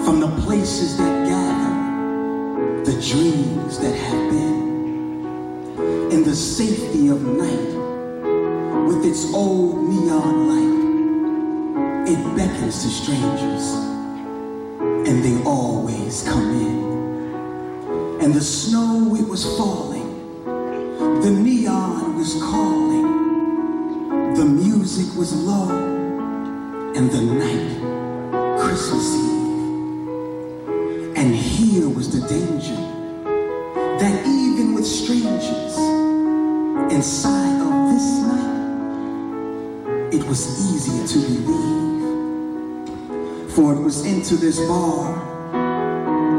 from the places that gather the dreams that have been. In the safety of night, with its old neon light, it beckons to strangers, and they always come in. And the snow, it was falling, the neon was calling, the music was low, and the night, Christmas Eve. And here was the danger, that even with strangers, inside of this night, it was easier to believe. For it was into this bar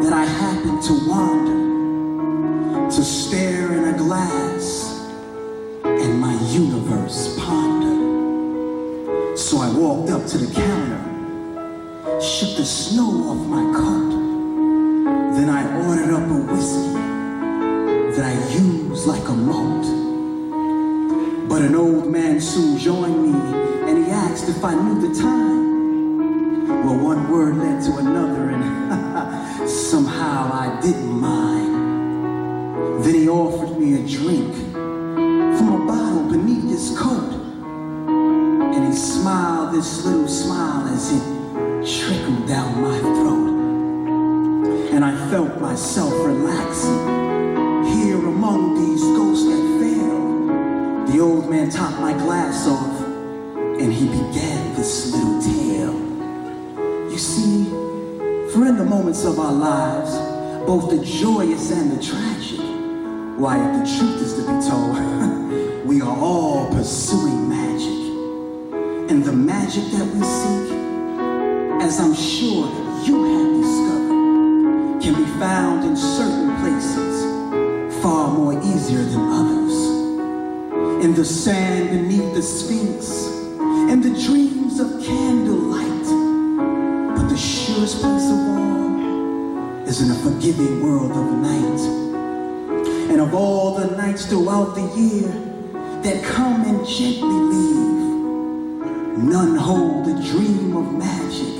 that I happened to wander, to stare in a glass and my universe ponder. So I walked up to the counter, shook the snow off my coat, then I ordered up a whiskey that I used like a moat. But an old man soon joined me, and he asked if I knew the time. Well, one word led to another, and somehow I didn't mind. Then he offered me a drink from a bottle beneath his coat, and he smiled this little smile as it trickled down my throat. And I felt myself relaxing here among these ghosts that failed. The old man topped my glass off, and he began this little tale. You see, for in the moments of our lives, both the joyous and the tragic, why, if the truth is to be told, we are all pursuing magic. And the magic that we seek, as I'm sure you have discovered, can be found in certain places far more easier than others. In the sand beneath the Sphinx, and the dreams of candlelight. But the surest place of all is in a forgiving world of night. And of all the nights throughout the year that come and gently leave, none hold the dream of magic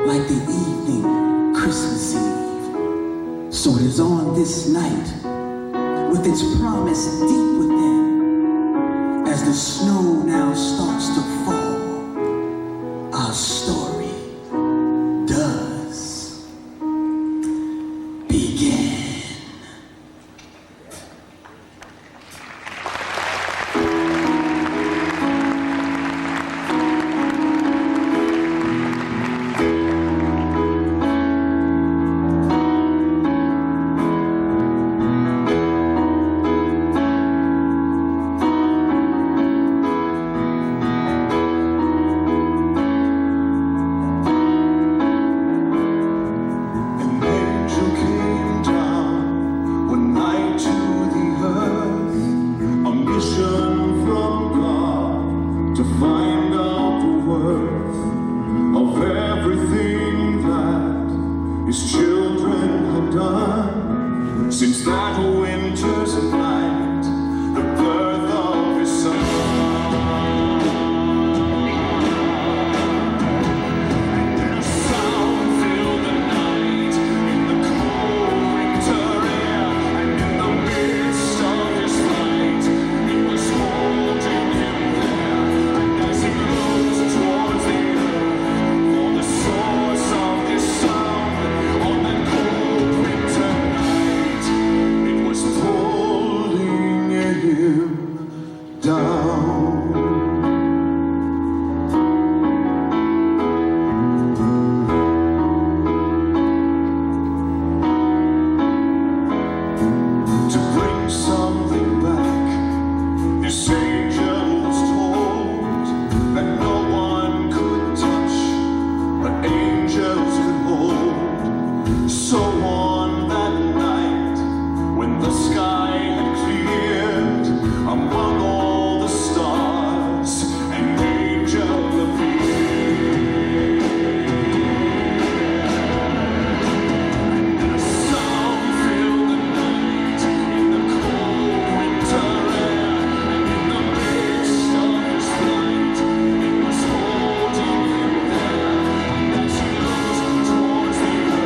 like the evening Christmas Eve. So it is on this night, with its promise deep within, as the snow now starts to fall, our story does begin. Since that winter's night, the birth of his son, and a sound filled the night in the cold winter air, and in the midst of his flight, it was holding him there. And as he looked towards the earth for the source of this sound, on that cold winter night, pulling him down. To bring something back, this angel was told that no one could touch, but angels could hold. So on that night, when the sky had cleared among all the stars, an angel appeared, and a sound filled the night in the cold winter air, and in the midst of his flight, it was holding him there. And as he looked towards the earth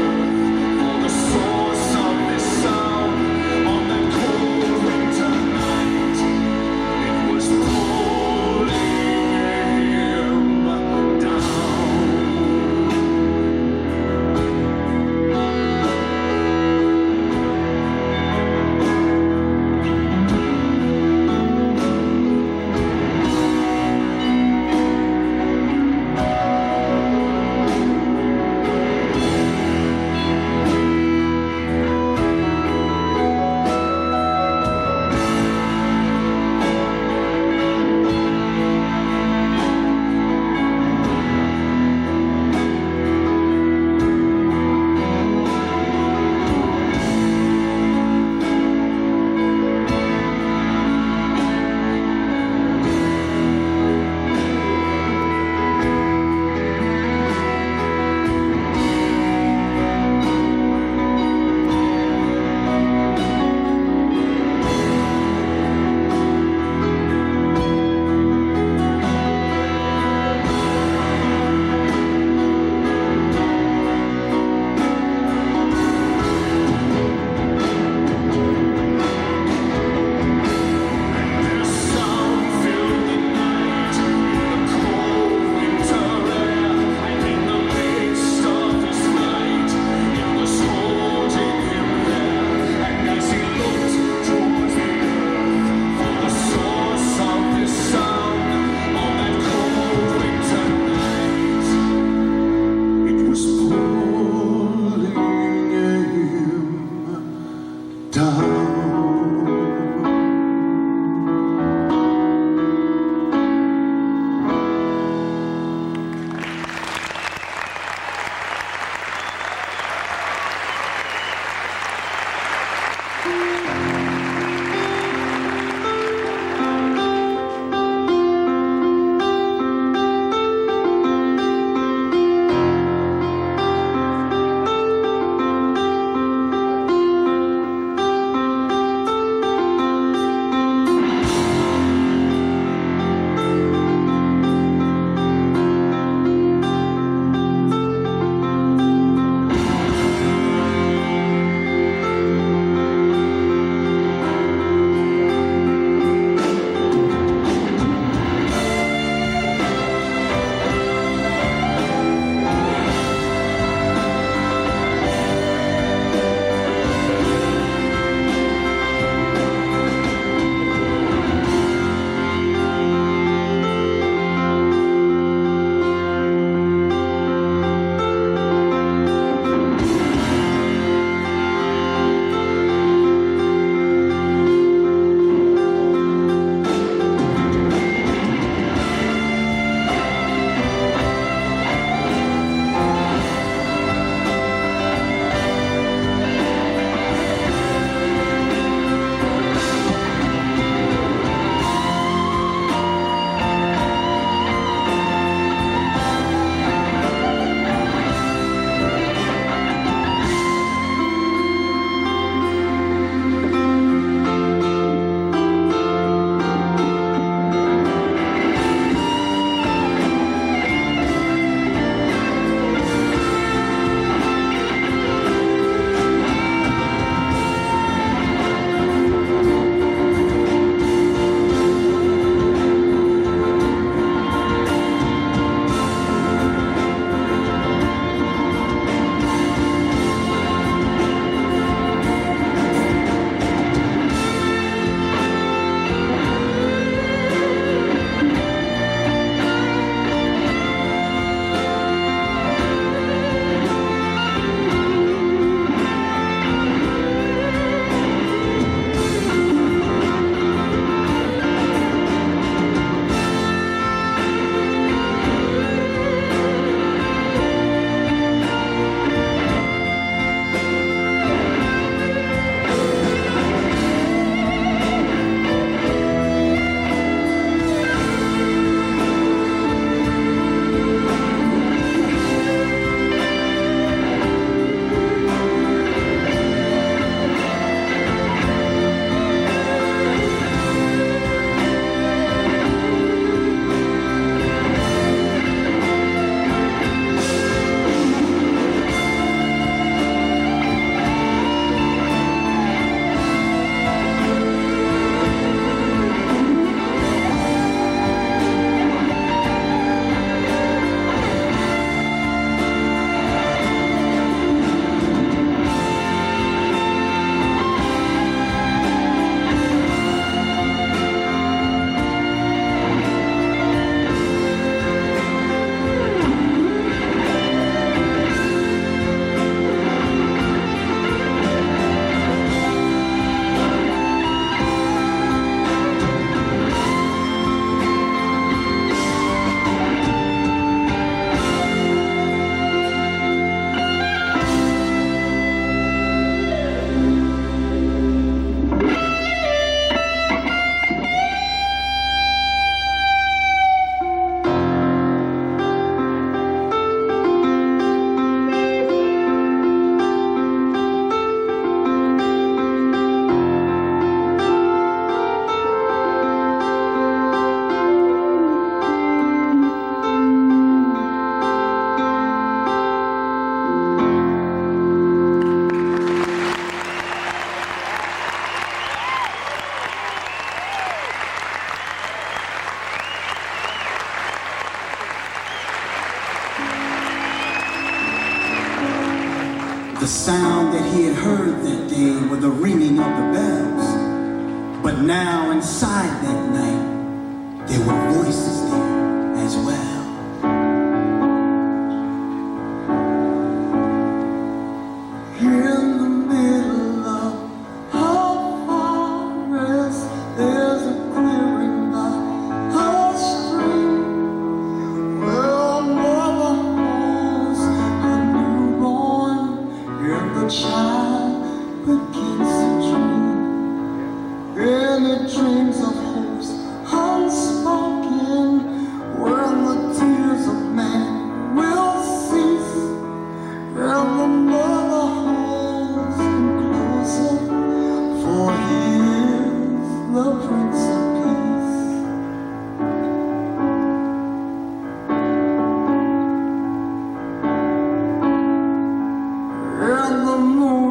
The sound that he had heard that day were the ringing of the bells. But now inside that night, there were voices there as well. In the middle of a forest, there's a clearing by a stream where a mother holds a newborn, and the child begins to dream. And it dreams of hopes unspoken, when the tears of man will cease, and the mother holds him closer, for he is the Prince of Peace. And the moon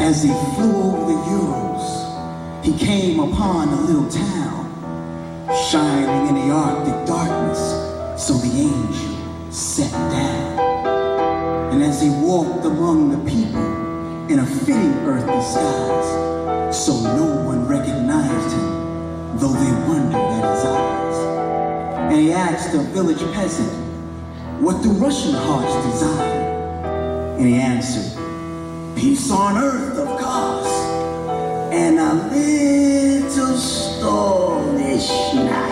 As he flew over the Urals, he came upon a little town, shining in the Arctic darkness, so the angel sat down. And as he walked among the people in a fitting earthly skies, so no one recognized him, though they wondered at his eyes. And he asked a village peasant, what do Russian hearts desire? And he answered, peace on earth, of course, and a little Stornishnaya.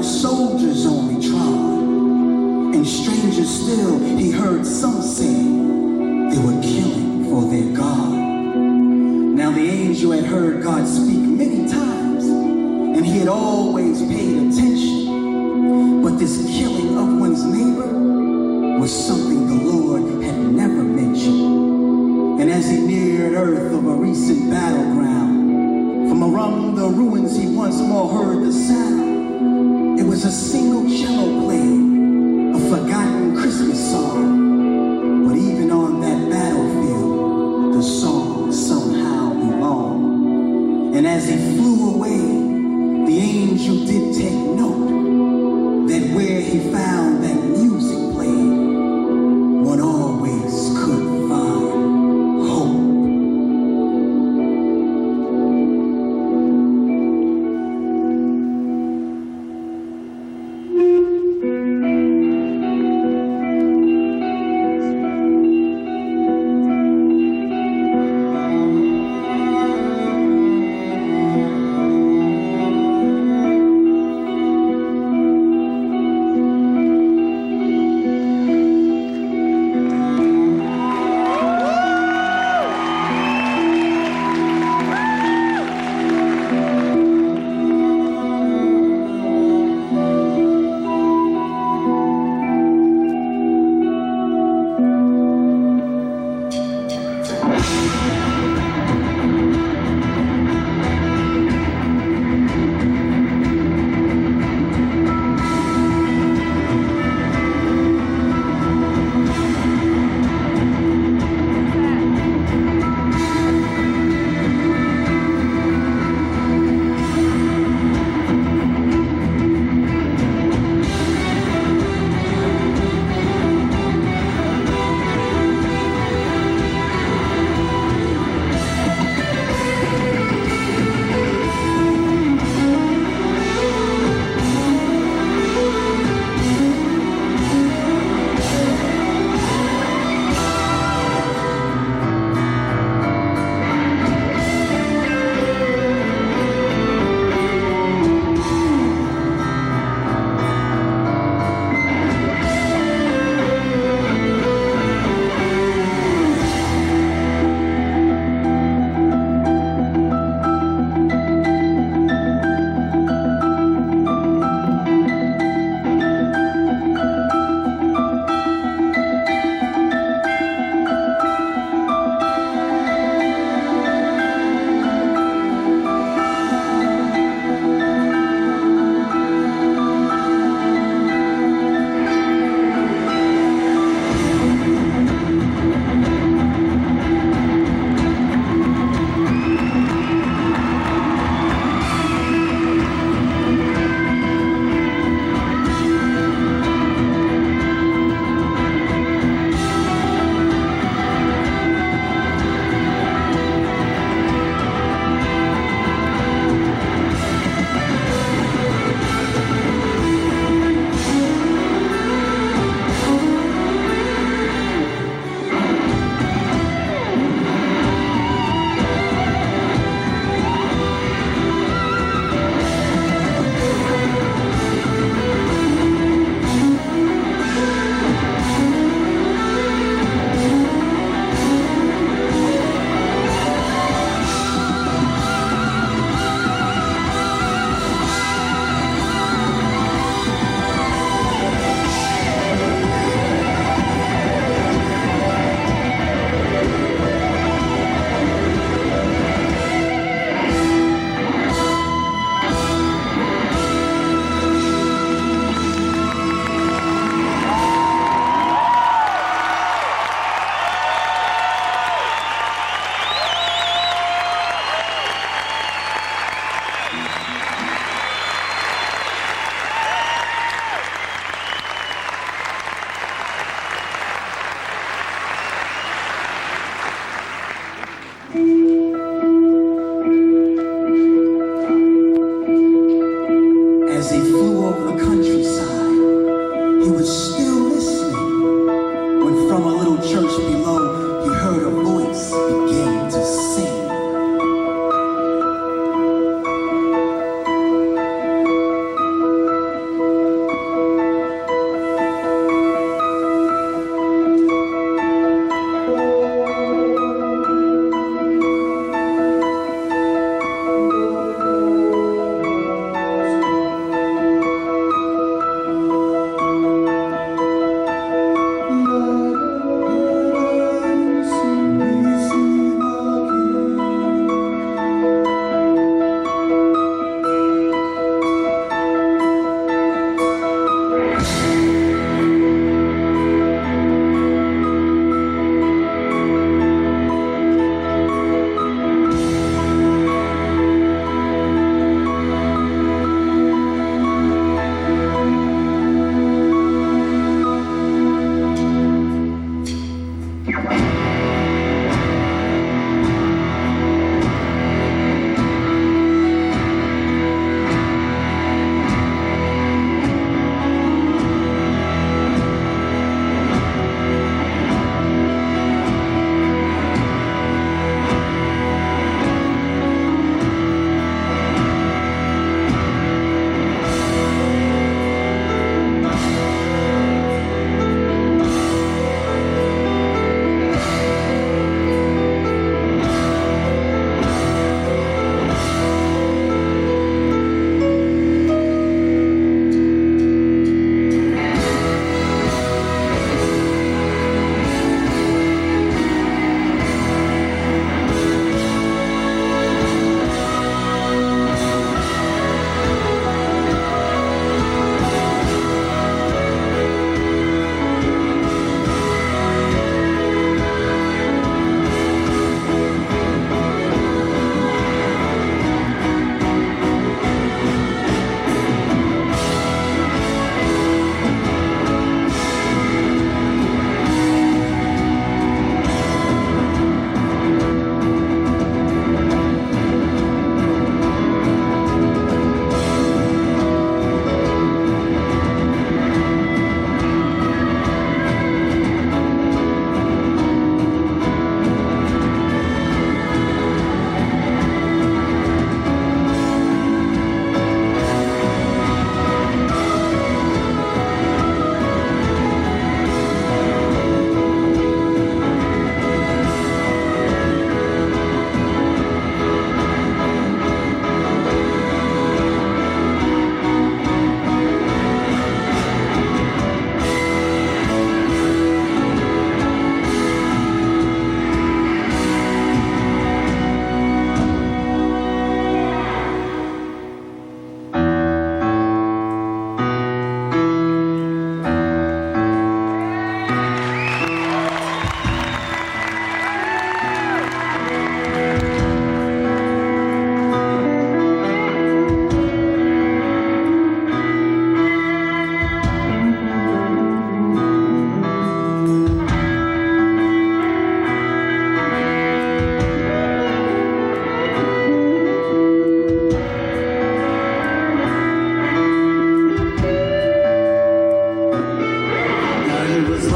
soldiers only trod, and strangers still he heard some say they were killing for their God. Now the angel had heard God speak many times, and he had always paid attention. But this killing of one's neighbor was something the Lord had never mentioned. And as he neared earth of a recent battleground, from among the ruins he once more heard the sound. It was a single cello playing, a forgotten Christmas song. But even on that battlefield, the song somehow belonged. And as he flew away, the angel did take note that where he found that music played, one always could find hope.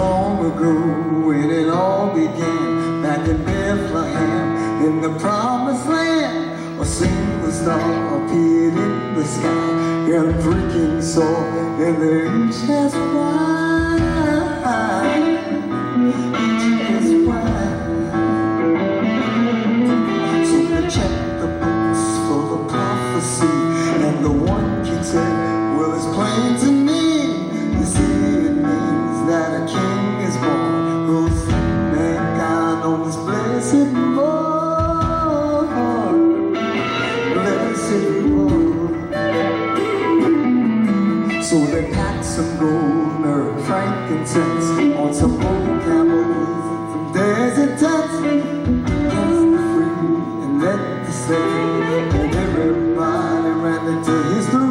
long ago when it all began, back in Bethlehem, in the promised land, a single star appeared in the sky, and 3 kings saw, and the each has wide, each has wide. So they checked the books for the prophecy, and the one king said, well, it's plain to me. You see, it means that a king is born, who'll save mankind on this blessed morn. Blessed morn. So they packed some gold, myrrh, frankincense on some old camels from desert tents. Cast the free and let the slave, and everybody ran into history.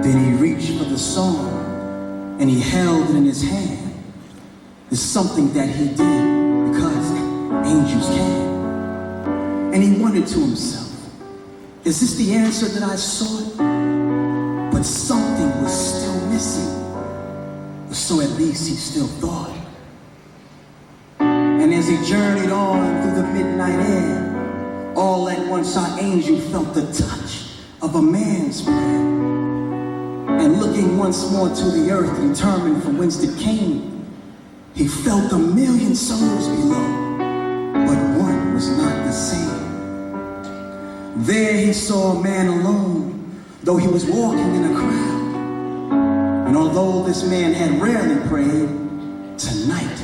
Then he reached for the song, and he held it in his hand. It's something that he did because angels can. And he wondered to himself, is this the answer that I sought? But something was still missing. So at least he still thought. And as he journeyed on through the midnight air, all at once our angel felt the touch of a man's prayer. And looking once more to the earth, determined from whence it came, he felt 1,000,000 souls below, but one was not the same. There he saw a man alone, though he was walking in a crowd. And although this man had rarely prayed, tonight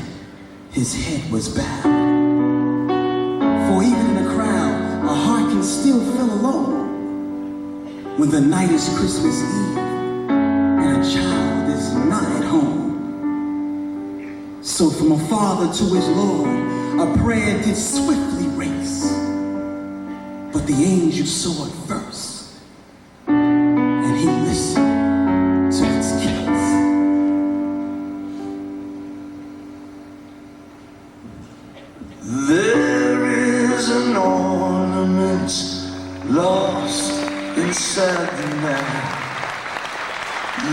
his head was bowed. For even in a crowd, a heart can still feel alone when the night is Christmas Eve and a child is not at home. So from a father to his Lord, a prayer did swiftly race. But the angel saw it first, and he listened to its case. There is moments lost inside the night.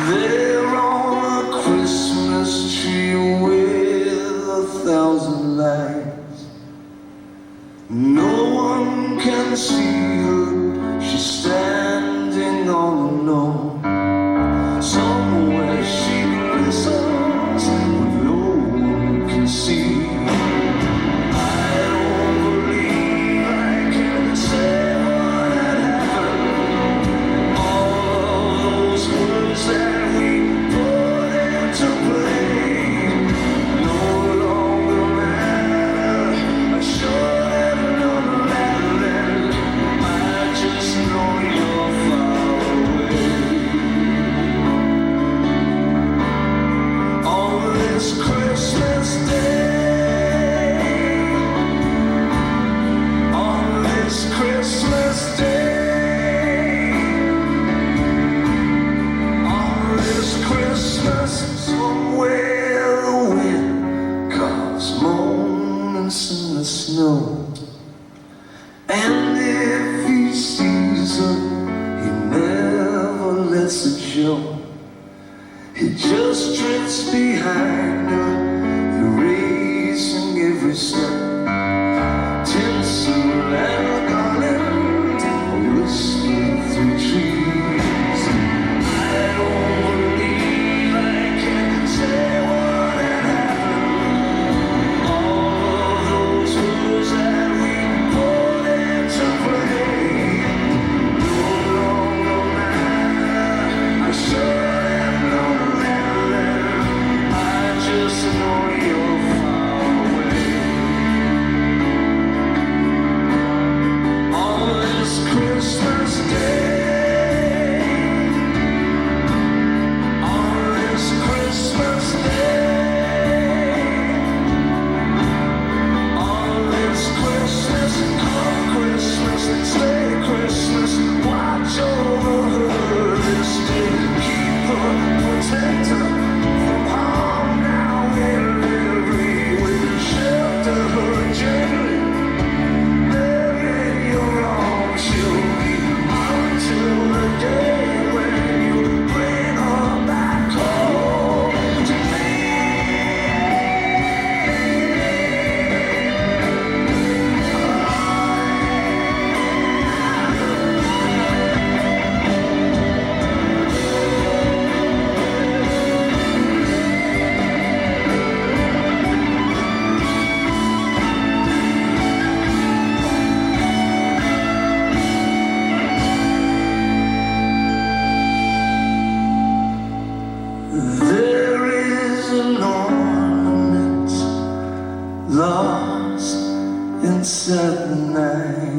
There on a Christmas tree with 1,000 lights. No one can see her, she's standing all alone. Somewhere she listens, but no one can see. I don't believe I can say what had happened. All of those words that we put into play no longer matter. I should have known better then. I just know you're far away. On this Christmas day, on this Christmas day, on this Christmas, somewhere the wind comes moments in the snow. And if he sees her, he never lets it show. He just drifts behind her, erasing every step. Tinsel and a garland are whispering through trees. I don't believe I can say what had happened. All of those words that we put into play no longer matter. I should have known better then. I just know you're far away. On this Christmas day, on this Christmas day, on this Christmas, come Christmas, stay Christmas, watch over her this day, keep her, protect her from harm now and every way, shelter her gently, there in your arms she'll be, until the day when you bring her back home to me. There is an ornament lost inside the night.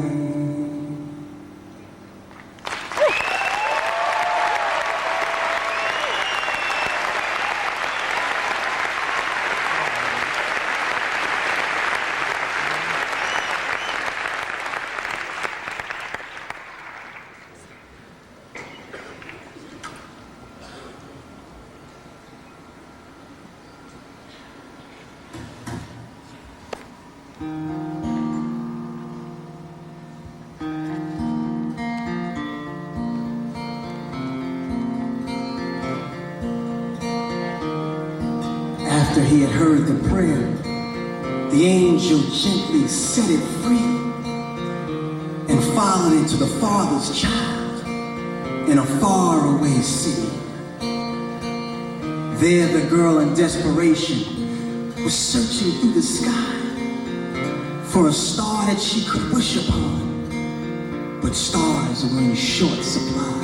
After he had heard the prayer, the angel gently set it free and followed it to the father's child in a faraway city. There the girl in desperation was searching through the sky for a star that she could wish upon, but stars were in short supply.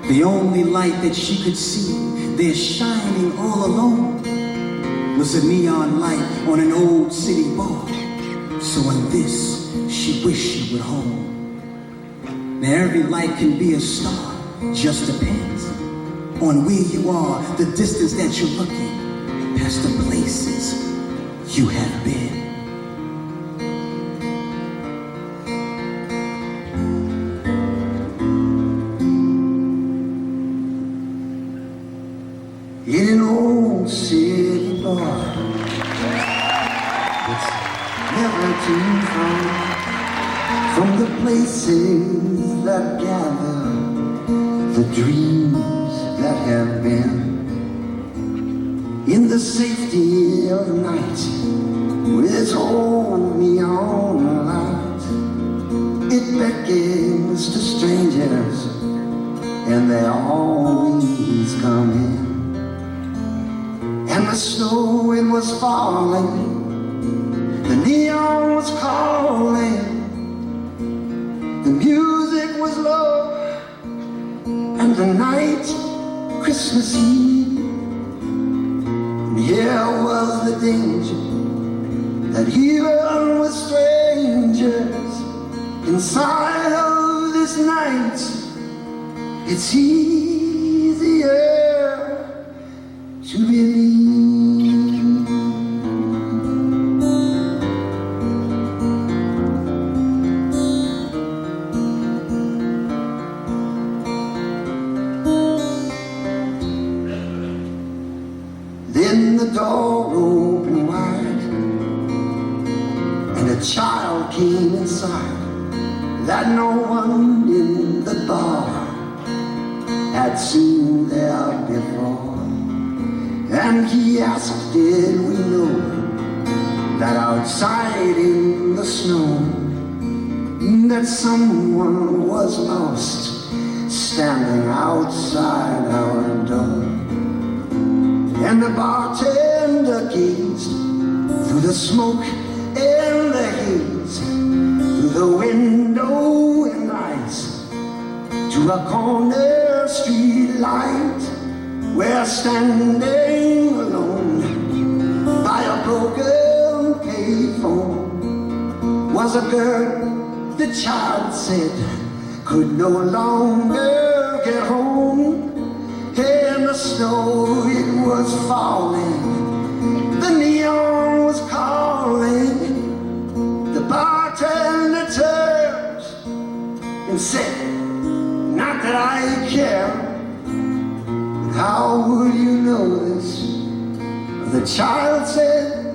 The only light that she could see there shining all alone was a neon light on an old city bar. So on this, she wished she would home. Now every light can be a star, just depends on where you are, the distance that you're looking, past the places you have been. In an old city bar, it's never too far. from the places that gather the dreams that have been. In the safety of night, with its own neon light, it beckons to strangers, and they always come in. And the snow, it was falling, the neon was calling, the music was low, and the night, Christmas Eve. And here was the danger, that even with strangers inside of this night, it's easier to believe. Then the door opened wide, and a child came inside that no one in the bar had seen there before. And he asked, did we know that outside in the snow that someone was lost standing outside our door? And the bartender gazed through the smoke and the haze, through the window and lights, to a corner street light, where standing alone by a broken payphone was a girl, the child said, could no longer get home. And the snow, it was falling, the neon was calling. The bartender turned and said, not that I care, but how would you know this? The child said,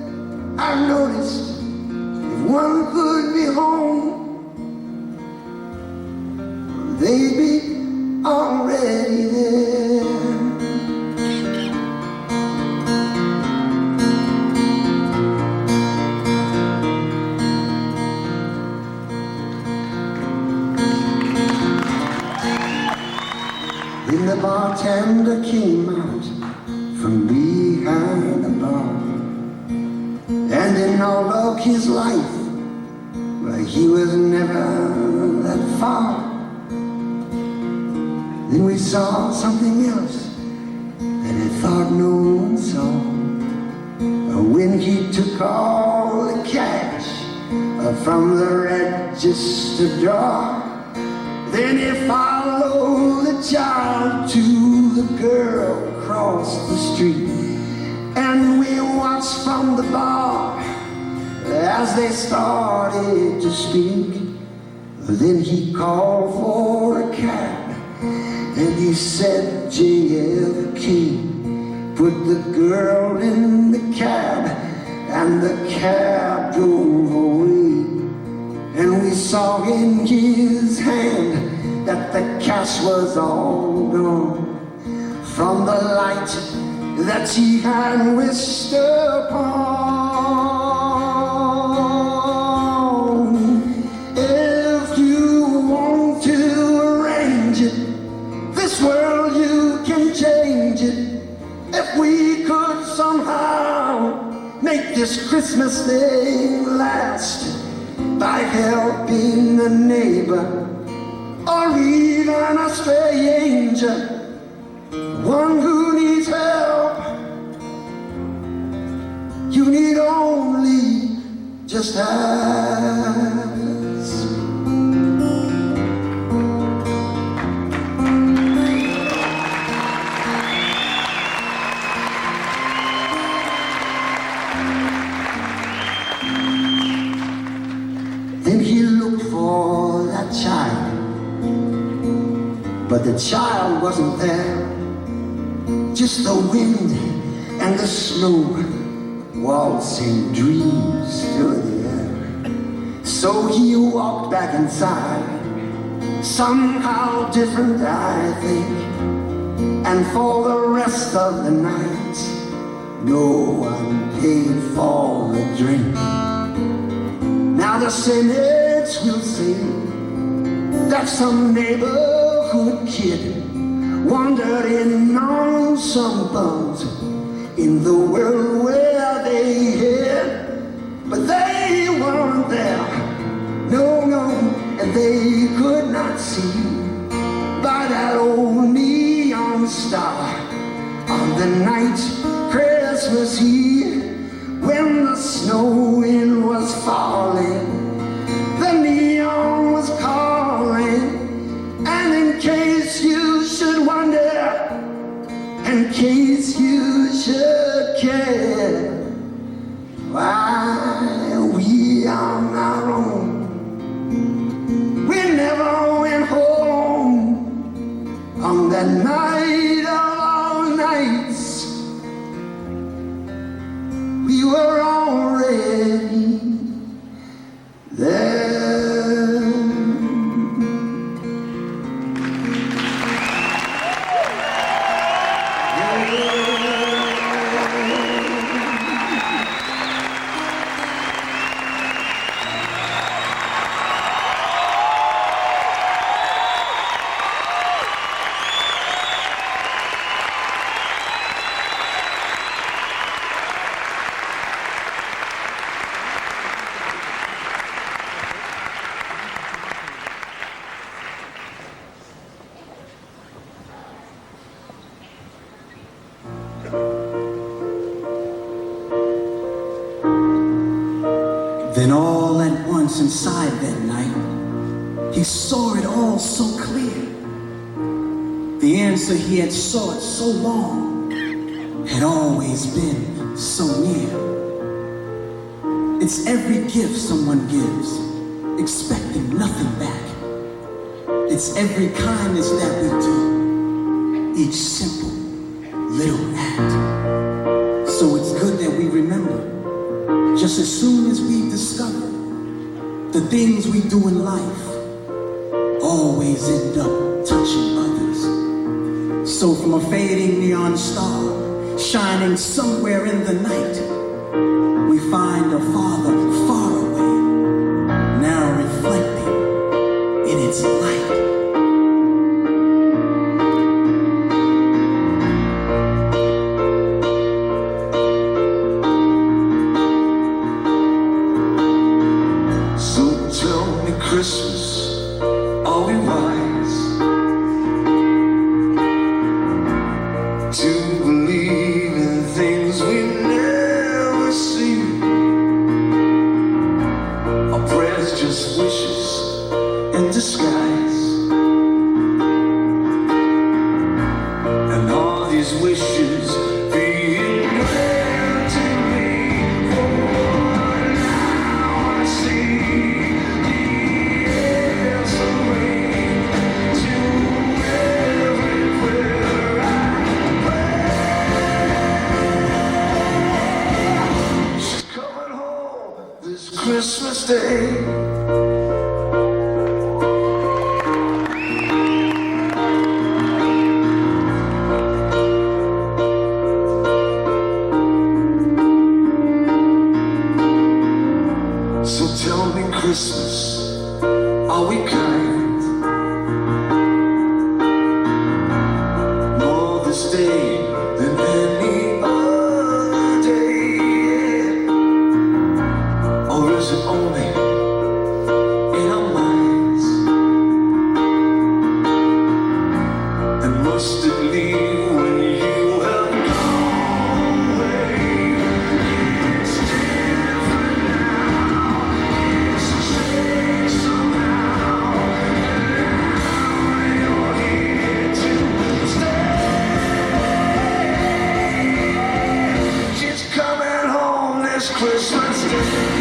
I've noticed if one could be home, they'd be already there. Then the bartender came out from behind the bar, and in all of his life, well, he was never that far. Then we saw something else that I thought no one saw. When he took all the cash from the register drawer, then he followed the child to the girl across the street. And we watched from the bar as they started to speak. Then he called for a cab, and he said, JFK, put the girl in the cab, and the cab drove away. And we saw in his hand that the cash was all gone from the light that he had wished upon. If you want to arrange it, this world you can change it. If we could somehow make this Christmas thing last, by helping a neighbor or even a stranger, one who needs help, you need only just ask. Then he looked for that child, but the child wasn't there. Just the wind and the snow, waltzing dreams through the air. So he walked back inside, somehow different, I think. And for the rest of the night, no one paid for the drink. Now the cynics will say that some neighborhood kid wandered in on some bums in the world where they hid. But they weren't there, no, no, and they could not see by that old neon star on the night Christmas Eve, when the snow wind was falling, the neon was calling. And in case you should wonder, in case you should care, why, we on our own. We never went home on that night of all nights. We were already there. Then all at once inside that night, he saw it all so clear. The answer he had sought so long had always been so near. It's every gift someone gives, expecting nothing back. It's every kindness that we do, each simple little act. So it's good that we remember, just as soon as we discover the things we do in life always end up touching others. So from a fading neon star shining somewhere in the night, we find a Father far away, now reflecting in its light. Christmas, are we wise to believe in things we never see? Our prayers just wishes in disguise, and all these wishes being granted me. For now I see Christmas Day. So tell me, Christmas, are we kind? More this day than any other day. Or is it only in our minds? And must it leave when you have gone away? It's different now, it's changed somehow, and now you're here to stay. She's coming home this Christmas Day.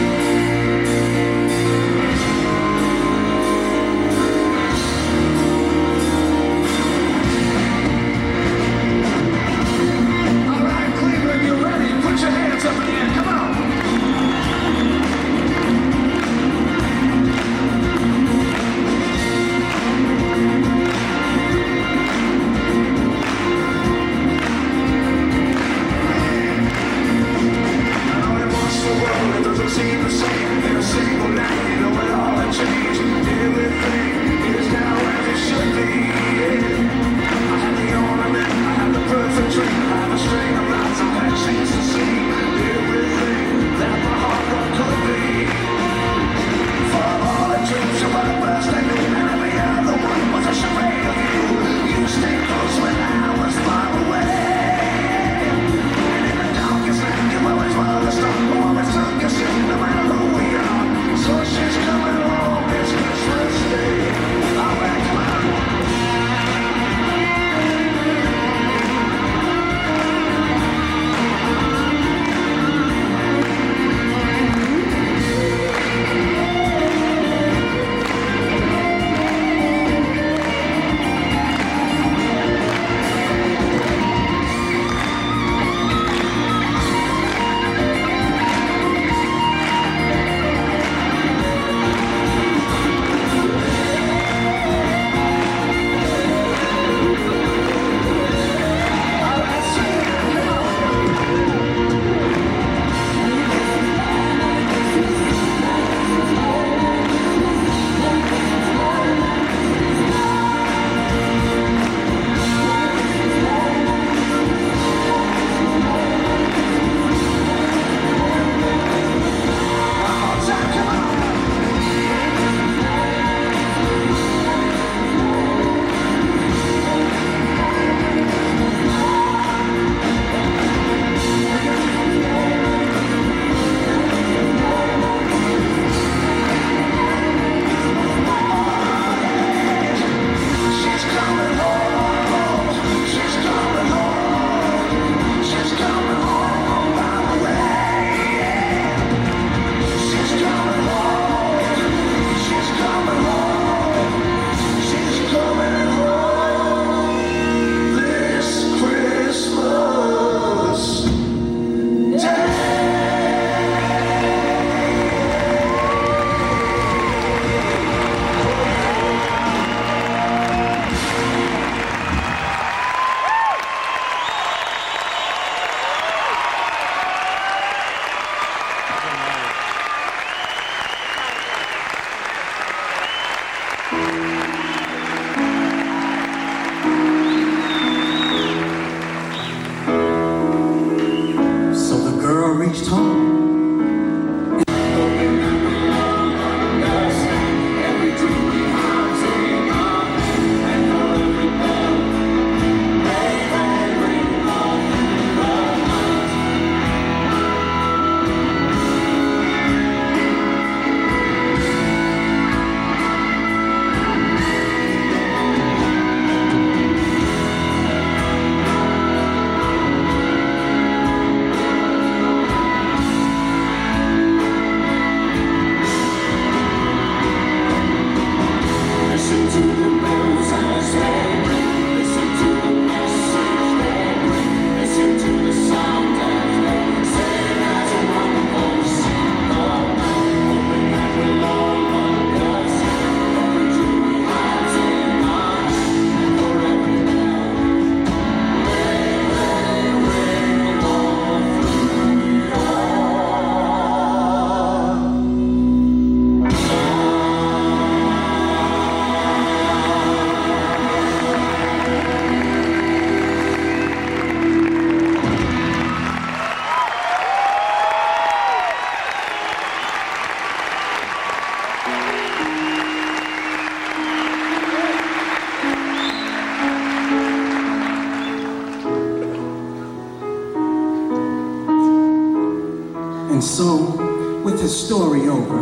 And so, with his story over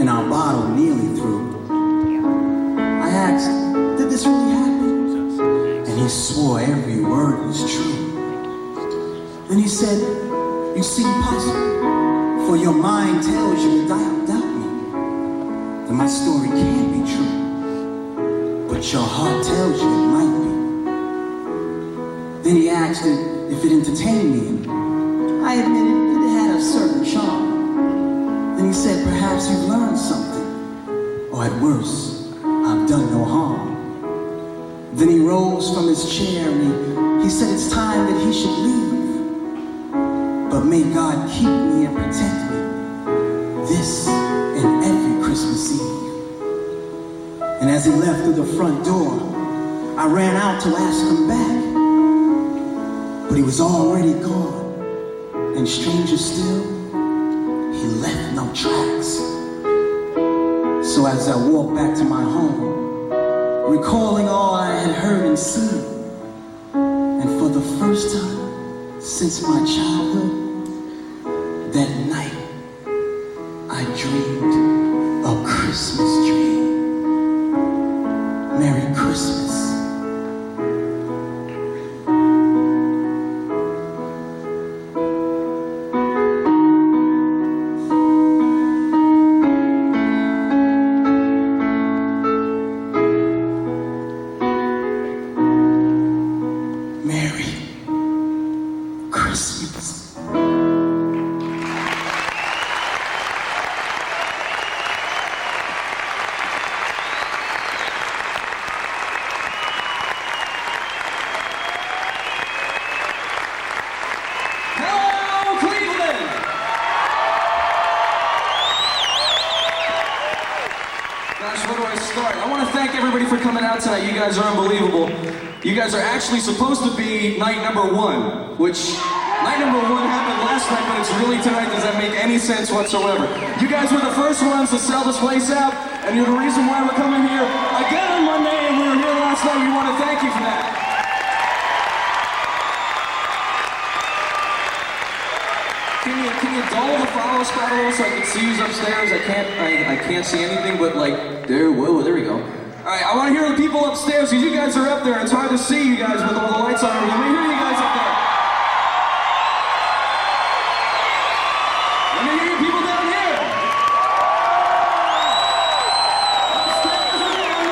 and our bottle nearly through, I asked, did this really happen? And he swore every word was true. Then he said, you seem puzzled, for your mind tells you to doubt me, that my story can't be true, but your heart tells you it might be. Then he asked if it entertained me, and I admitted that it had a certain charm. Then he said, perhaps you've learned something, or at worst, I've done no harm. Then he rose from his chair and he said it's time that he should leave. But may God keep me and protect me this and every Christmas Eve. And as he left through the front door, I ran out to ask him back. But he was already gone. And stranger still, he left no tracks. So as I walked back to my home, recalling all I had heard and seen, and for the first time since my childhood, that night I dreamed a Christmas dream. Merry Christmas. Merry Christmas. Hello, Cleveland! Gosh, where do I start? I want to thank everybody for coming out tonight. You guys are unbelievable. You guys are actually supposed to be night number one, which night number one happened last night, but it's really tonight. Does that make any sense whatsoever? You guys were the first ones to sell this place out, and you're the reason why we're coming here again on Monday, and we were here last night. We want to thank you for that. Can you dull the follow spot a little so I can see who's upstairs? I can't see anything, but like there we go. All right, I want to hear the people upstairs because you guys are up there and it's hard to see you guys with all the lights on. Let me hear you guys up there. Let me hear you people down here. Upstairs again.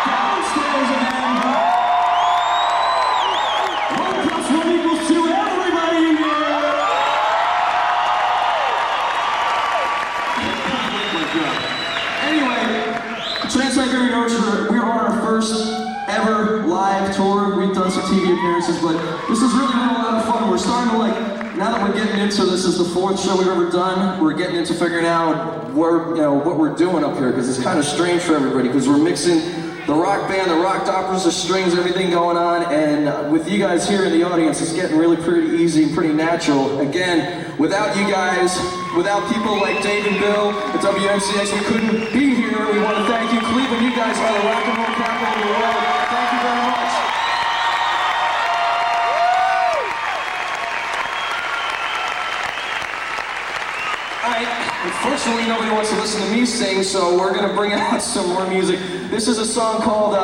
Downstairs again. 1 plus 1 equals 2. Everybody in here. Anyway, Trans-Siberian Orchestra, we're on our first ever live tour. We've done some TV appearances, but this has really been a lot of fun. We're starting to now that we're getting into this is the 4th show we've ever done, we're getting into figuring out what we're doing up here, because it's kind of strange for everybody, because we're mixing the rock band, the rock toppers, the strings, everything going on, and with you guys here in the audience, it's getting really pretty easy and pretty natural. Again, without you guys, without people like Dave and Bill at WNCX, we couldn't be here. We want to thank you, Cleveland. You guys are the rock and roll capital of the world. Thank you very much. Alright, unfortunately nobody wants to listen to me sing, so we're going to bring out some more music. This is a song called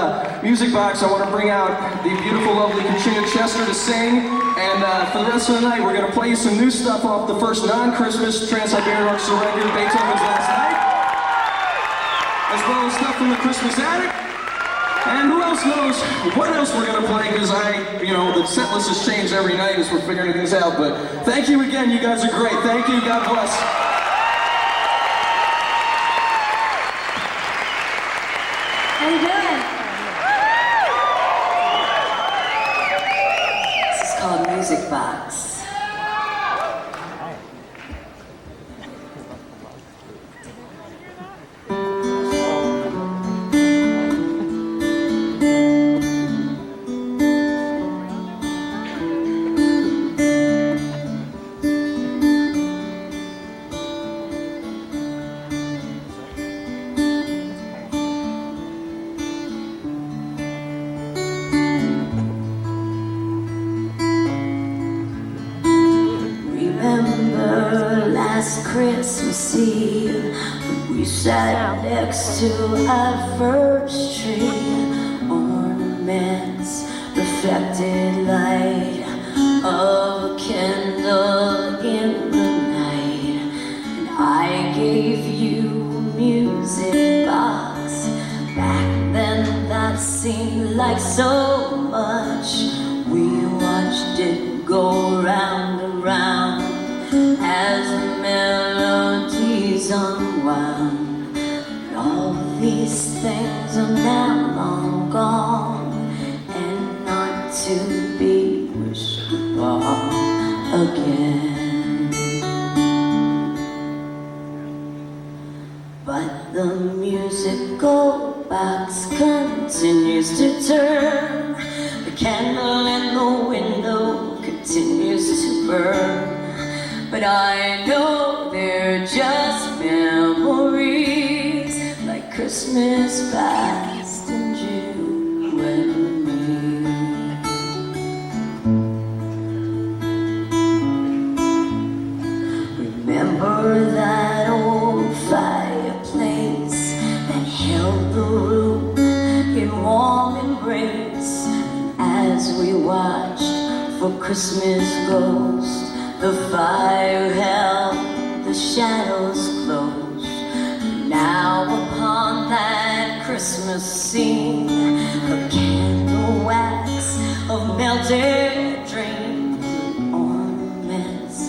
Music Box. I want to bring out the beautiful, lovely Katrina Chester to sing, and for the rest of the night we're going to play you some new stuff off the first non-Christmas Trans-Siberian Orchestra record, Beethoven's Last Night, as well as stuff from the Christmas Attic. And who else knows what else we're going to play, because the set list has changed every night as we're figuring things out. But thank you again, you guys are great. Thank you, God bless. How you doing? This is called Music Box. remember last Christmas Eve, we sat next to our first tree. Ornaments reflected light of a candle in the night, and I gave you a music box. Back then that seemed like so much. We watched it go round and round as the melodies unwound. But all these things are now long gone and not to be wished upon again. But the musical box continues to turn. The candle in the window continues to burn. But I know they're just memories, like Christmas past and you and me. Remember that old fireplace that held the room in warm embrace, as we watched for Christmas ghosts. The fire held the shadows close. Now upon that Christmas scene, a candle wax of melted dreams, ornaments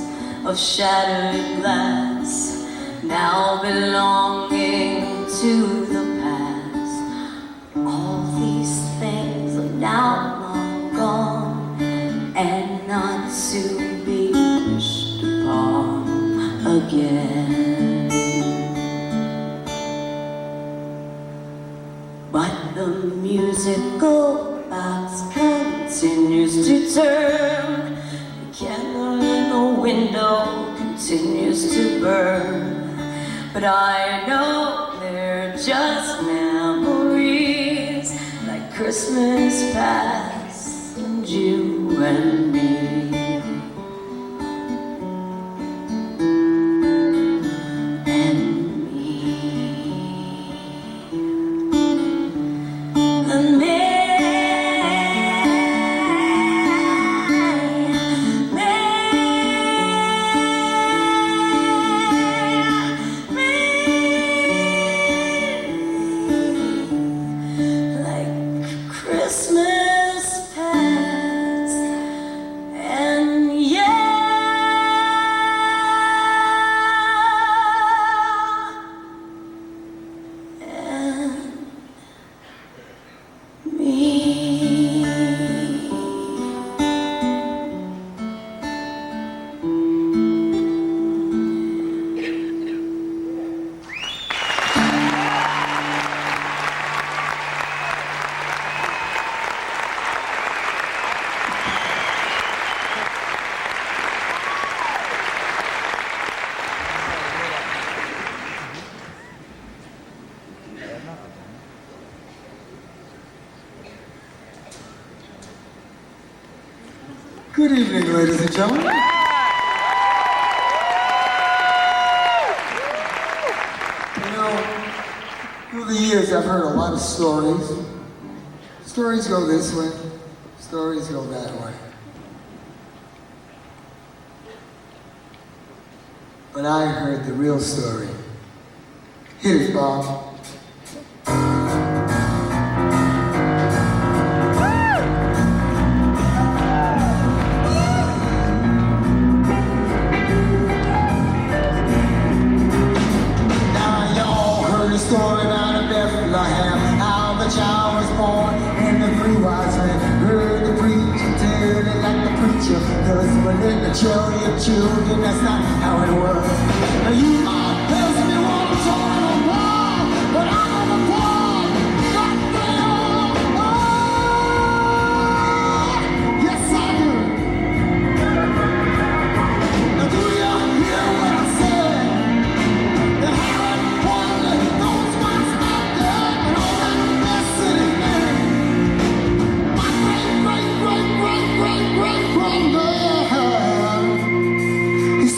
of shattered glass, now belonging to the past. All these things are now long gone and not to be wished upon again. But the musical box continues to turn. The candle in the window continues to burn. But I know they're just memories, like Christmas past and you and me. Christmas past and and me. Good evening, ladies and gentlemen. You know, through the years I've heard a lot of stories. Stories go this way, stories go that way. But I heard the real story. Hit it, Bob. Story out of Bethlehem, how the child was born, and the three wise men heard the preacher tell it like the preacher does. But let me tell you, children, that's not how it was. Now you might tell me what I'm talking about, but I know the part got there. Oh, yes I do. Now do you hear what I said? The Herod wanted those ones out there and all that mess in his name. My great grandmother, he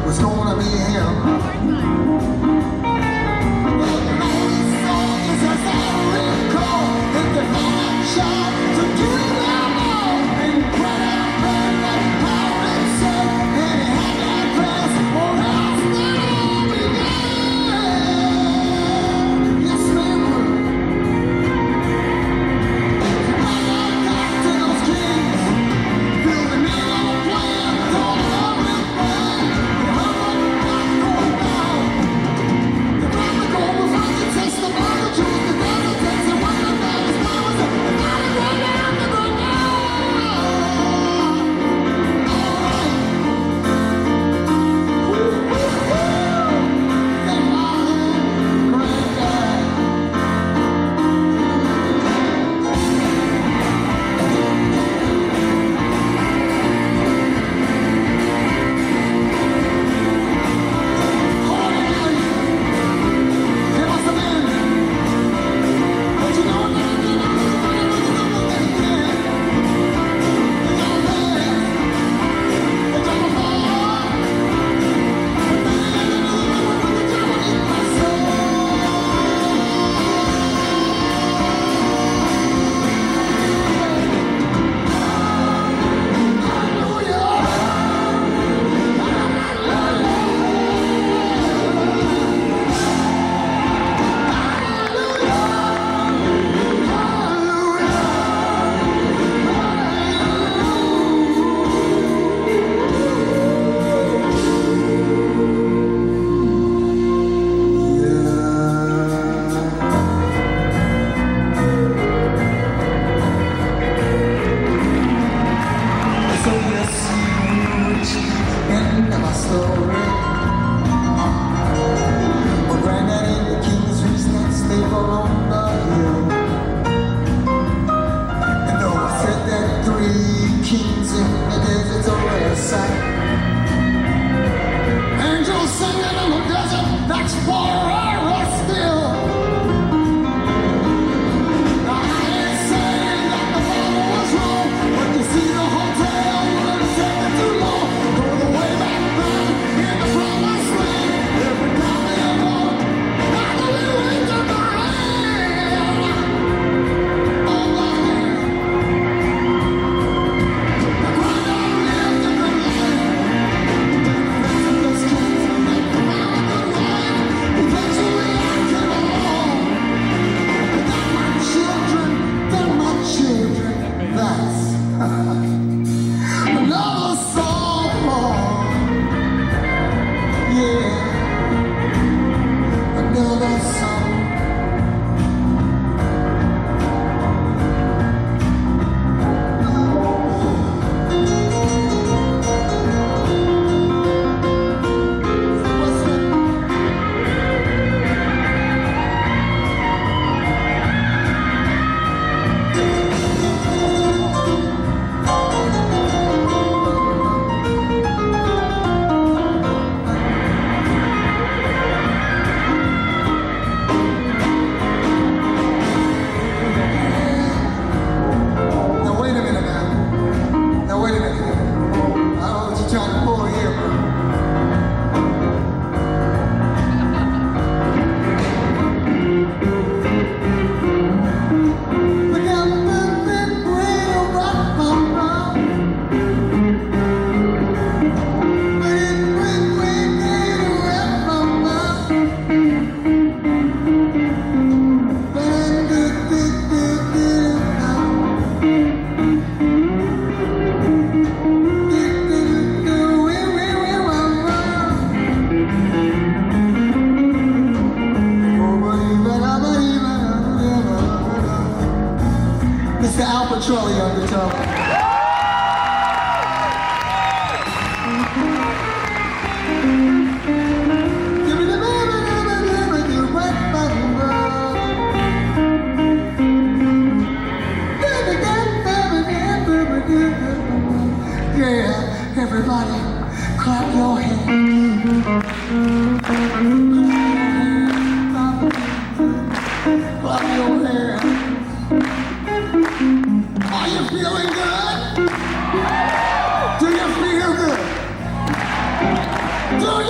was gonna be him. Trolley on guitar. Yeah, everybody, clap your hands. Clap your hands. Are you feeling good? Do you feel good? Do you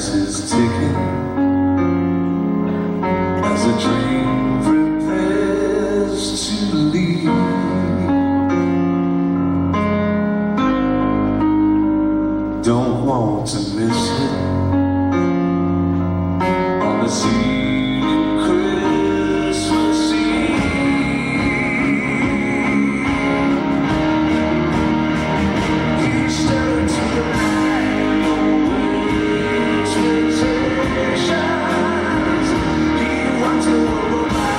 is ticking as a dream prepares to leave. Don't want to miss it on the scene in Christmas Eve. He stared to the night, no expectations. He watched the world go by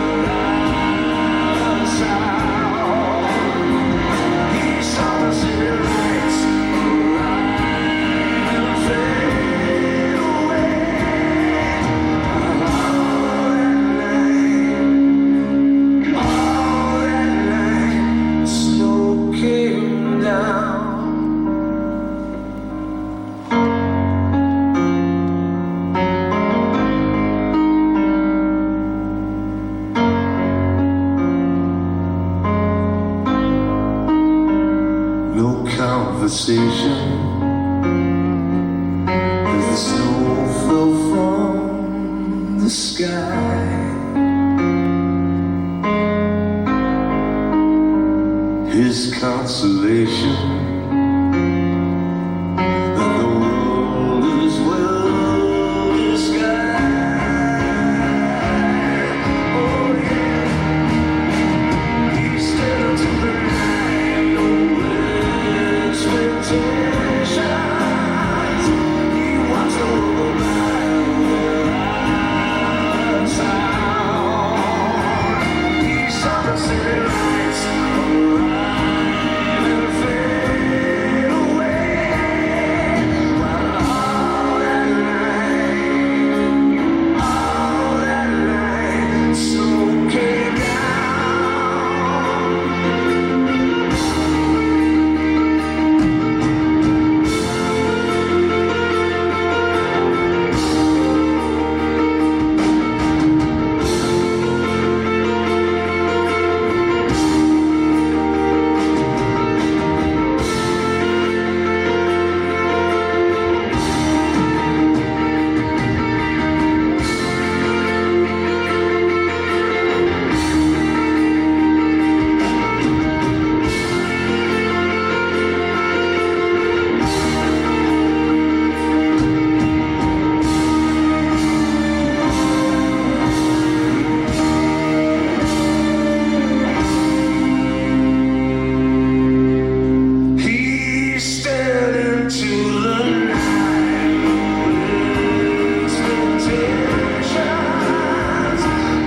without a sound. He saw the city lights arrive and fade away. All that night, snow came down. No conversation as the snow fell from the sky. His consolation that the world is well disguised. Oh yeah, he stared into the night, no expectations. He watched the world go by without a sound. He saw the city lights arrive and fade away. While all that night, snow came down. He stared into the night, no expectations,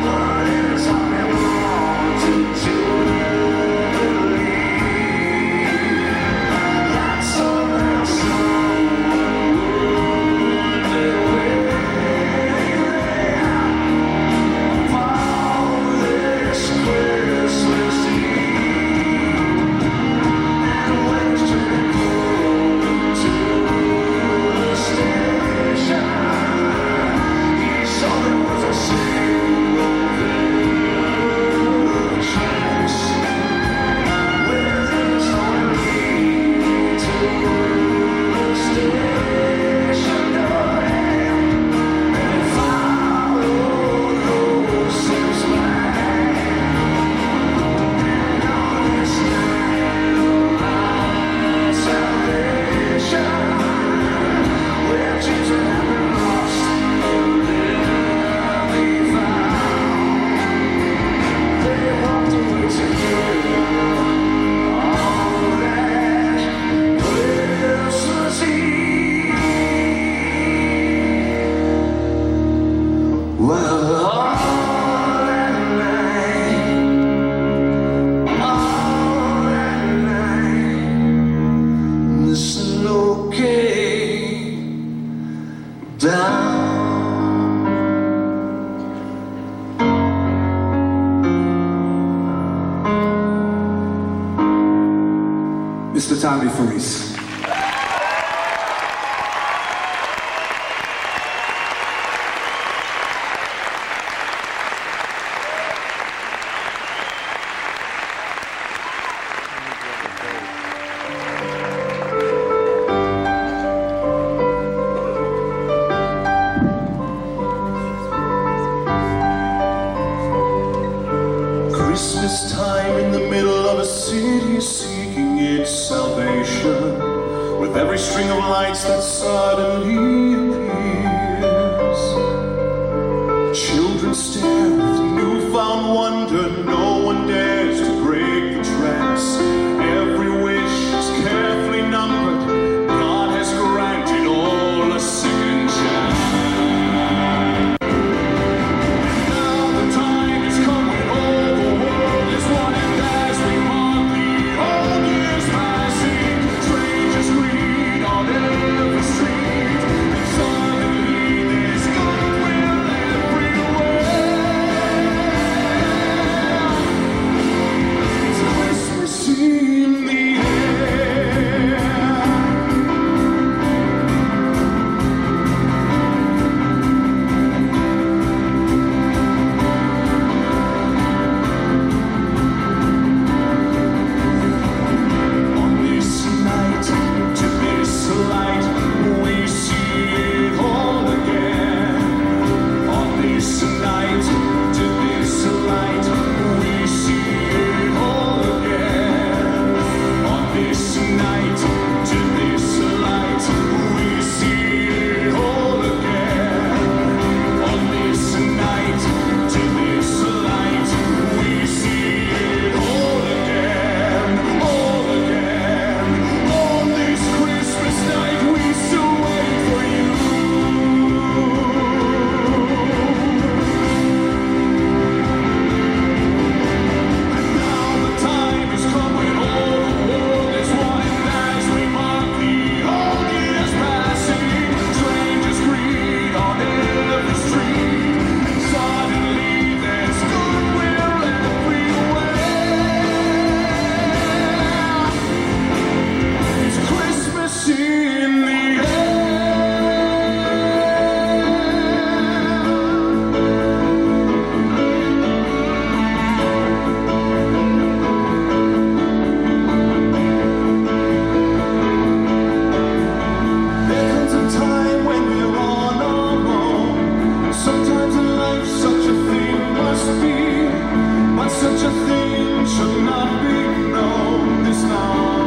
but in his heart he wanted to believe that somehow, someone would be waiting for this Christmas Eve. And when it's turning cold to the station, he saw there was a single village house within the snowy lead to the station door. And he followed those steps back, and on this night of salvation, where Jesus had been lost and there he found. They walked away together on that Christmas Eve. Well, all that night, the snow came down. Mr. Tommy Felice. every string of lights that suddenly appears. Children stare with newfound wonder, no one dares to break the trance. Every wish is carefully numbered, God has granted all a second chance. Now the time is coming, all the world is one, and as we mark the old years passing, strangers greet on every street, and suddenly there's goodwill everywhere. It's Christmas in the air. On this night, to this light, we see it all again. On this night, to this light, we see it all again. On this night, to this light, we see it all again. On this night, to this light, we see it all again, all again. On this Christmas night, we still wait for you. And now the time is coming, all the world is one, and as we mark the old years passing, strangers greet on every street, and suddenly there's goodwill everywhere. It's Christmas in the air. There comes a time when we're on our own. Sometimes in life such a thing must be, but such a thing should not be known this night.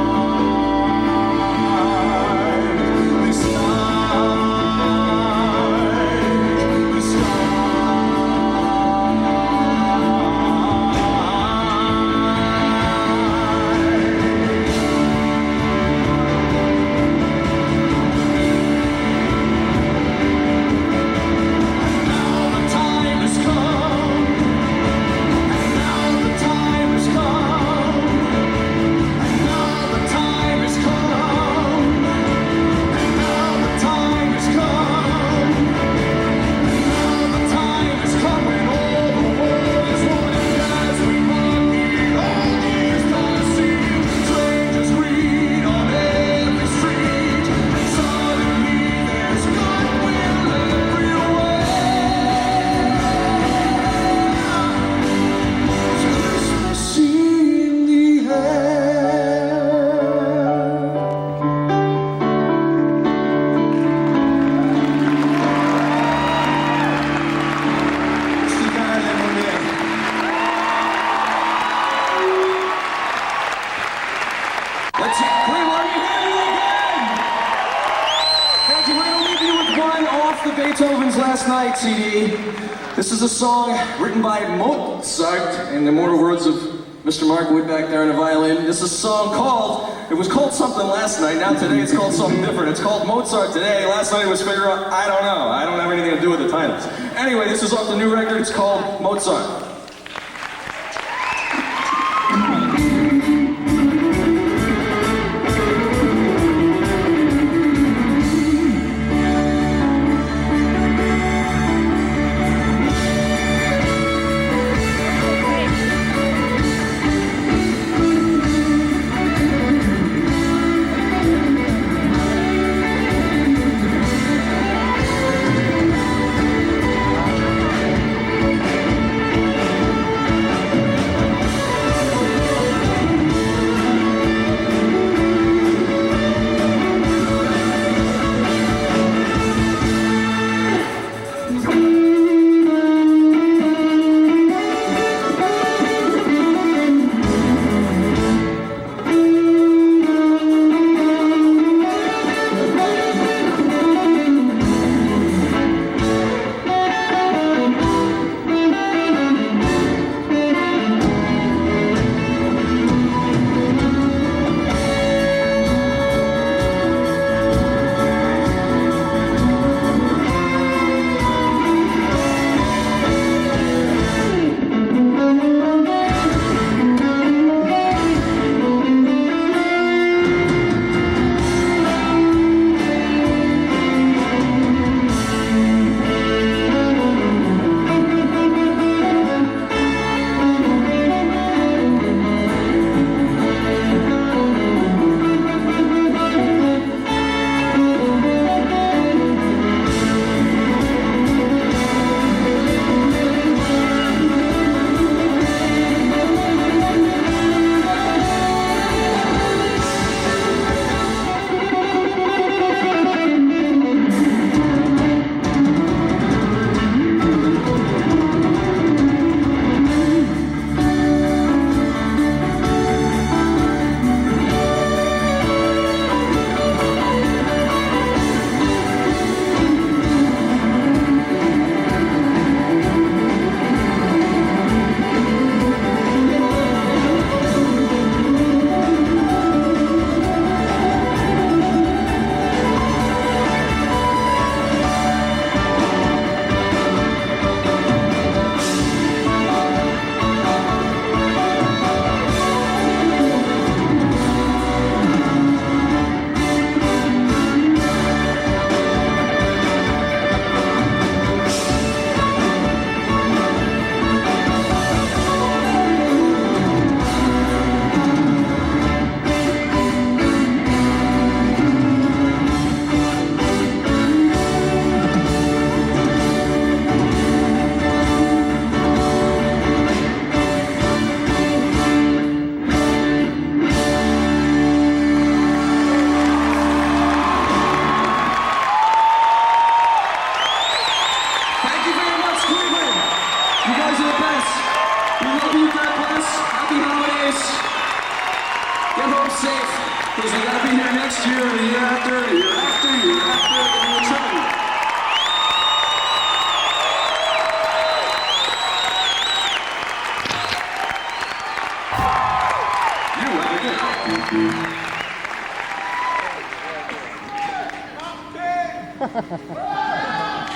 This night. This Now the time has come, and now the time has come, and now the time has come, and now the time has come, and now the time has come when all the world is one, and as we mark the old years passing, strangers greet on every street, and suddenly there's goodwill everywhere. It's Christmas in the air. Let's we want to hear you again. Thank you. We're going to leave you with one off the Beethoven's Last Night CD. This is a song written by Mozart in the immortal words of Mr. Mark Wood back there on the violin. This is a song it was called something last night. Now today it's called something different. It's called Mozart Today. Last night it was figure out, I don't know. I don't have anything to do with the titles. Anyway, this is off the new record. It's called Mozart.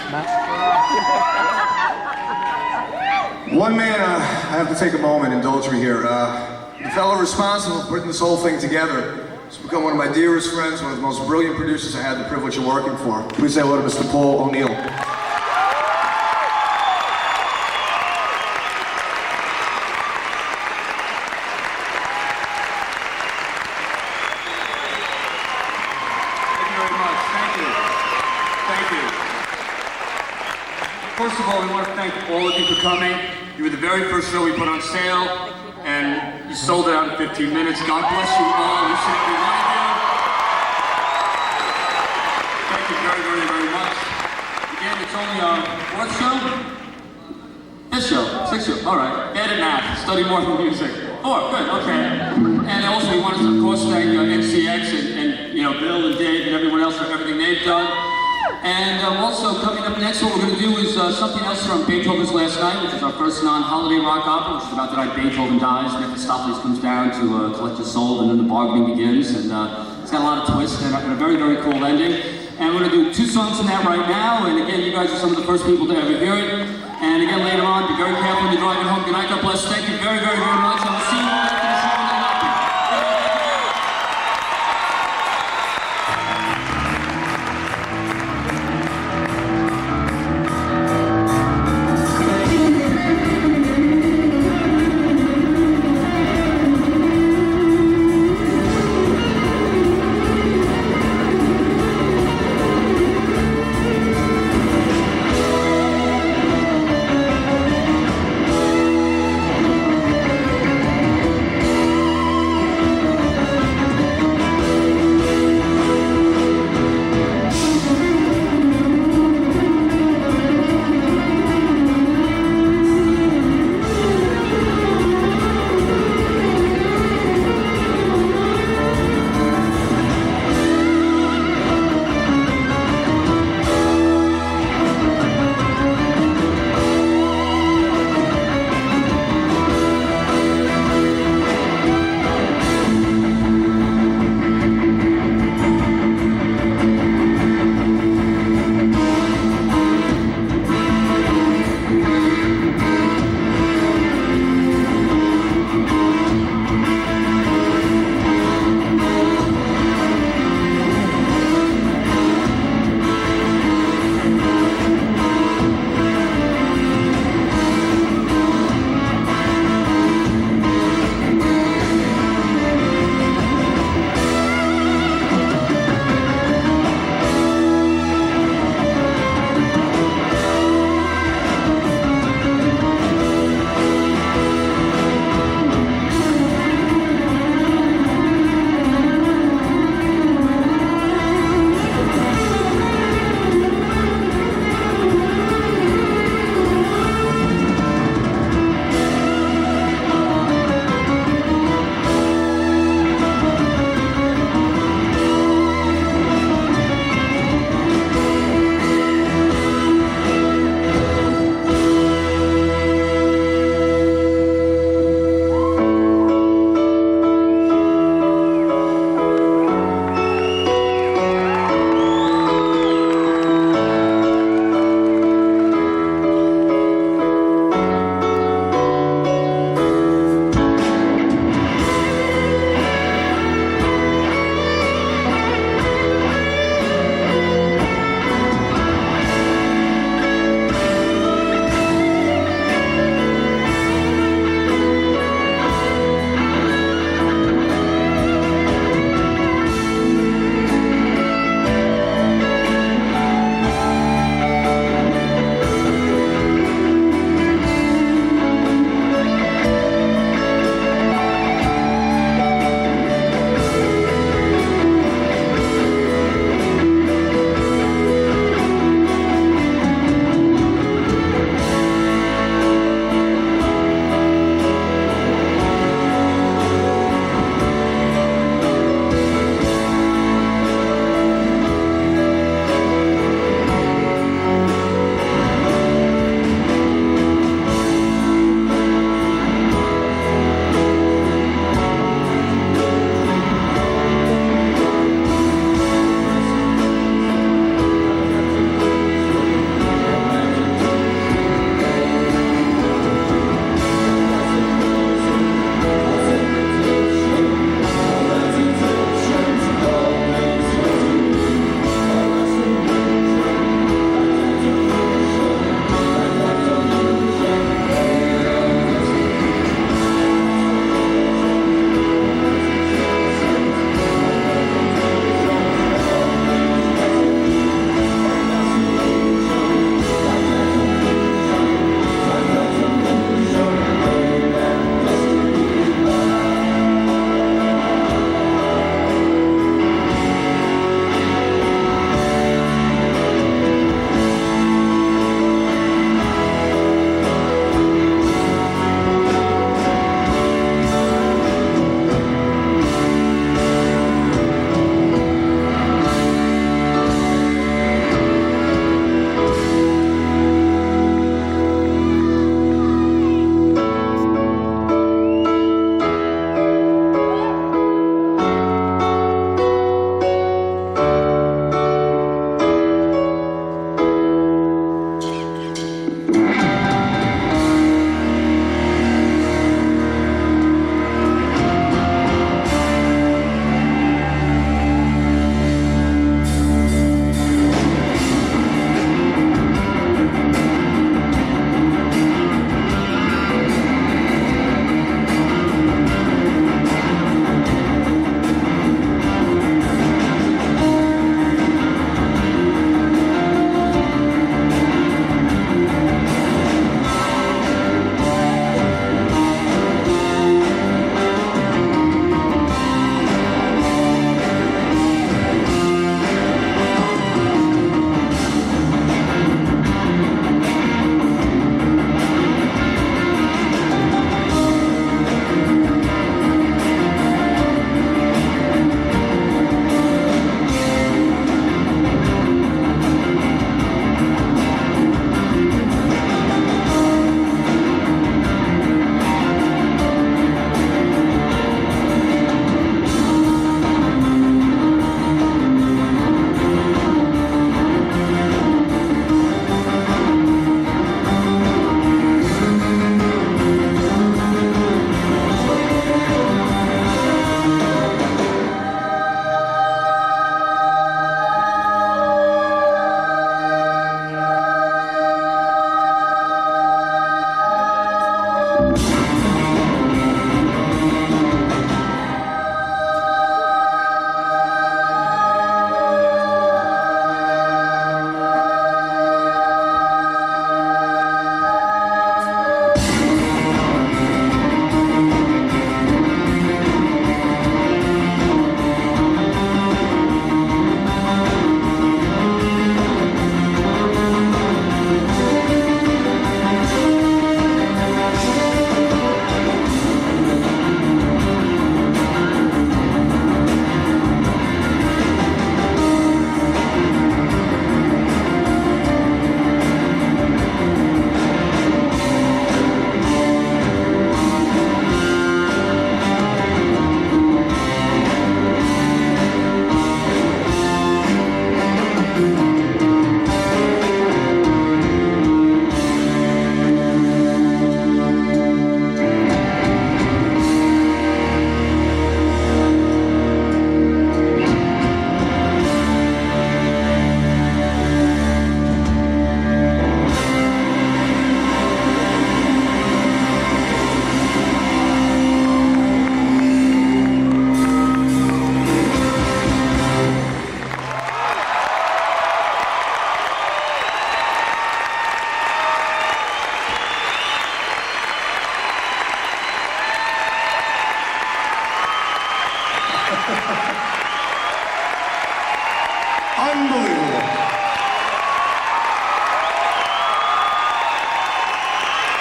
One man, I have to take a moment, indulge me here. The fellow responsible for putting this whole thing together has become one of my dearest friends, one of the most brilliant producers I had the privilege of working for. Please say hello to Mr. Paul O'Neill. First of all, we want to thank all of you for coming. You were the very first show we put on sale, and you sold it out in 15 minutes. God bless you all, each and every one of you. Thank you very, very, very much. Again, it's only our fourth show? This show, sixth show. All right, add it math, study more from music. Oh, good, okay. And also, we want to, of course, thank NCX and Bill and Dave and everyone else for everything they've done. And also coming up next, what we're going to do is something else from Beethoven's Last Night, which is our first non-holiday rock opera, which is about the night Beethoven dies, Mephistopheles comes down to collect his soul, and then the bargaining begins. And it's got a lot of twists and a very, very cool ending. And we're going to do 2 songs from that right now. And again, you guys are some of the first people to ever hear it. And again, later on, be very careful when you're driving home. Good night, God bless. Thank you very, very, very much. And we'll see you all after the show.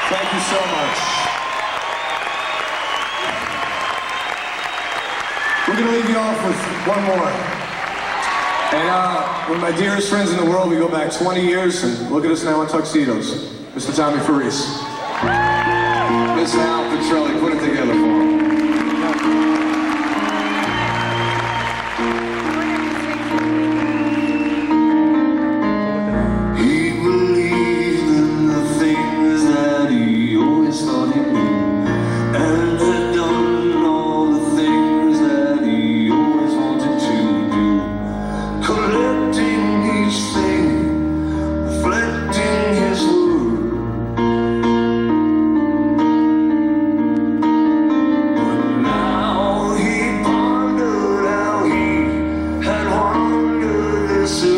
Thank you so much. We're gonna leave you off with one more. And one of my dearest friends in the world, we go back 20 years, and look at us now in tuxedos. Mr. Tommy Farice. Mr. Al Petrelli, put it together for him. He believed in the things that he always thought he knew, and had done all the things that he always wanted to do. Collecting each thing, reflecting his word. But now he pondered how he had wandered this earth.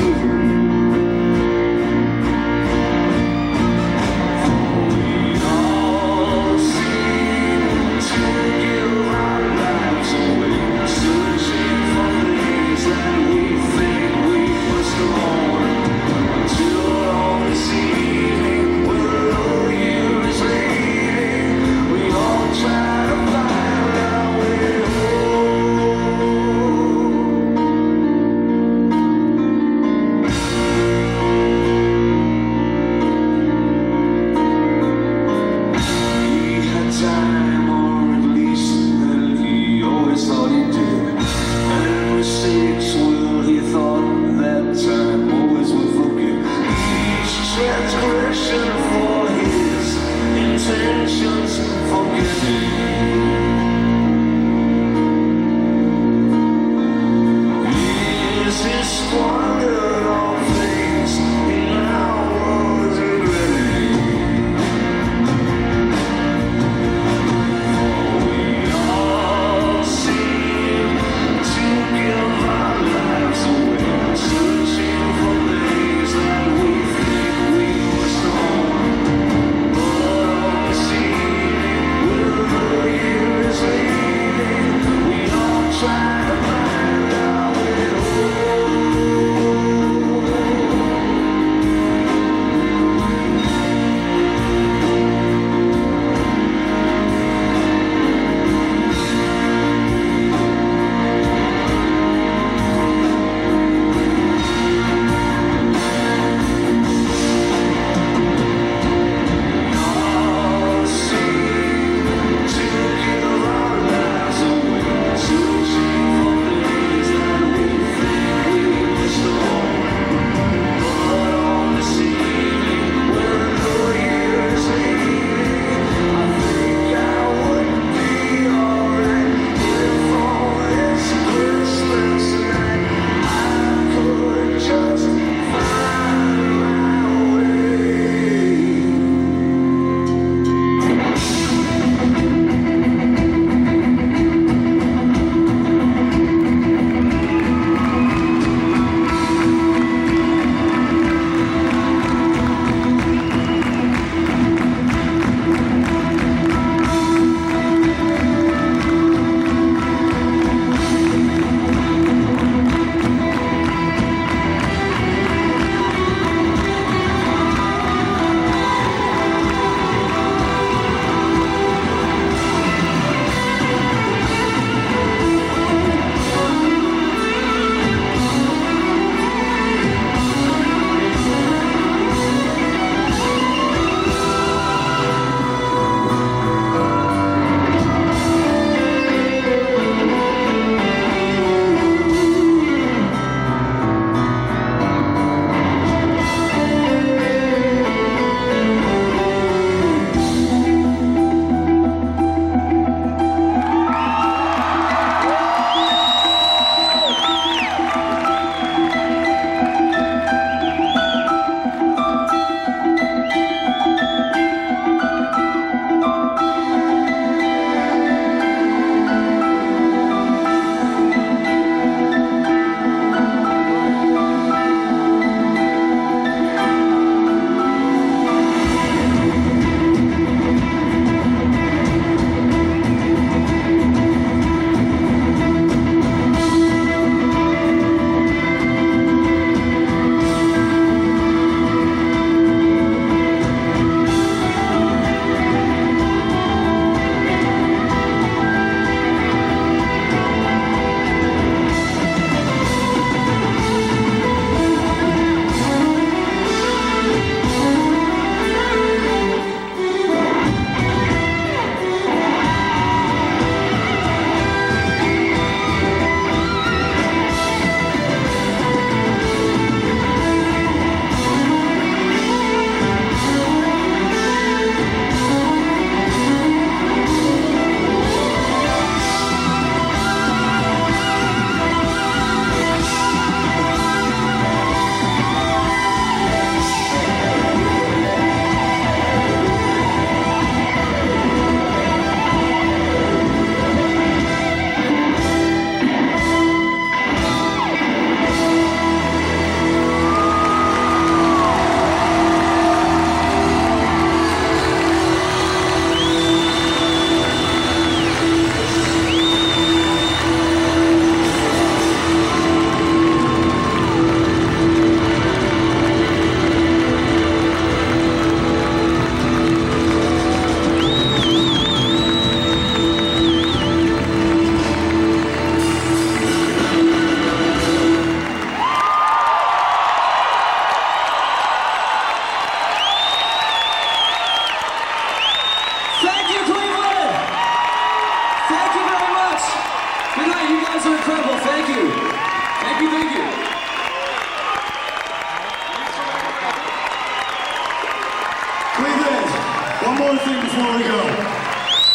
more thing before we go.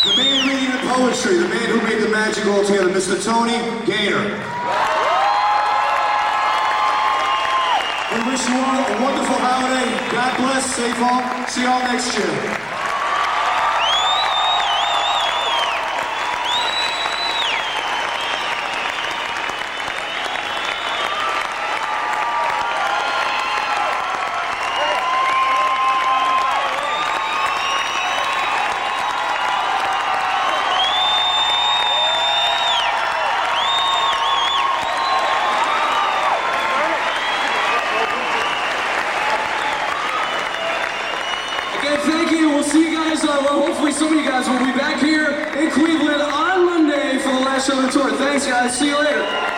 The man reading the poetry, the man who made the magic all together, Mr. Tony Gaynor. We wish you all a wonderful holiday. God bless, safe home. See you all next year. Again, thank you. We'll see you guys, hopefully some of you guys will be back here in Cleveland on Monday for the last show of the tour. Thanks, guys. See you later.